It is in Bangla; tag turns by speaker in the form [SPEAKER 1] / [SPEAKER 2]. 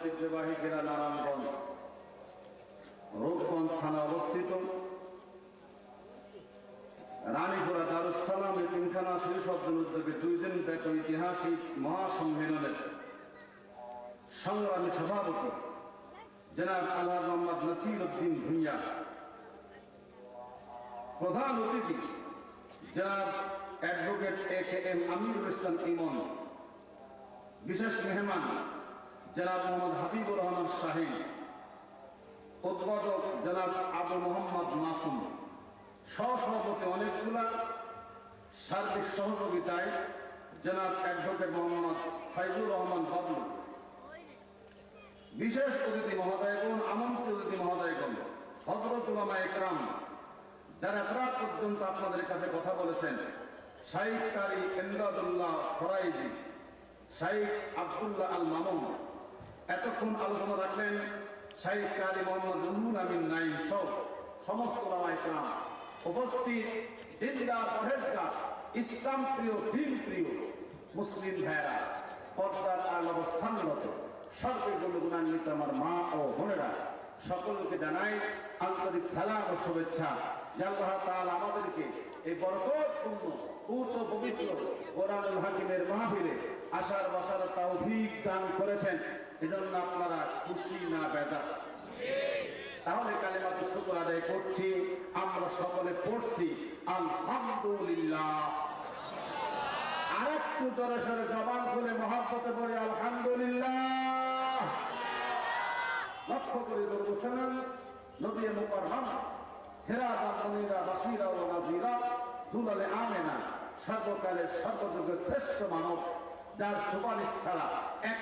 [SPEAKER 1] ঐতিহ্যবাহী জেলা নারায়ণগঞ্জ রূপগঞ্জ থানা অবস্থিত রানীপুরা দারুস সালাম তিনখানা শিশুসদনের উদ্যোগে 2 দিন ব্যাপী ঐতিহাসিক মহাসম্মেলনের সংগ্রামী সভাপতি জনাব আলহাজ মোহাম্মদ নাসির উদ্দিন ভূঁইয়া, প্রধান অতিথি জনাব অ্যাডভোকেট AKM আমিরুল ইসলাম ইমন, বিশেষ মেহমান জনাব মোহাম্মদ হাবিবুর রহমান শাহীন, উদ্বোধক জনাব আবু মোহাম্মদ মাসুম, সহসভাপতি অনেকগুলা, সার্বিক সহযোগিতায় জনাব অ্যাডভোকেট মোহাম্মদ ফাইজুর রহমান বাবু, বিশেষ অতিথি মহোদয়গণ, আমন্ত্রিত অতিথি মহোদয়গণ, হযরত উলামা ইকরাম যারা প্রাক পর্যন্ত আপনাদের কাছে কথা বলেছেন, শাইখ কারি ইমদাদুল্লাহ ফরাইজি, শাইখ আব্দুল্লাহ আল মামুন এতক্ষণ আলোচনা রাখলেন, শাইখ কারি মোহাম্মদ রুহুল আমিন নাইম সহ সমস্ত উলামা ইকরাম উপস্থিত, দিনদার পরহেজগার, ইসলাম প্রিয়, দিন প্রিয় মুসলিম ভাইয়েরা, পর্দার আল অবস্থানরত সর্বগুলো গুণান্বিত আমার মা ও বোনেরা, সকলকে জানাই আন্তরিক সালাম ও শুভেচ্ছা। আল্লাহ তাআলা আমাদেরকে এই বরকতপূর্ণ পূত পবিত্র কোরআনুল হাকিমের মাহফিলে আসার বসার তৌফিক দান করেছেন, এজন্য আপনারা খুশি না বেজার? তাহলে কালিমাতে শুকর আদায় করছি, আমরা সকলে পড়ছি আলহামদুলিল্লাহ। আর একটু জোরে সোরে জবান খুলে মহব্বতে পড়ে আলহামদুলিল্লাহ। লক্ষ্য করে বলছেন নবী মুকাররম সিরাজান মুনীরা বাশীরা ওয়া নাযীরা দুলালে আমেনা, সর্বকালের সর্বযুগের শ্রেষ্ঠ মানব, যার সুপারিশ ছাড়া এক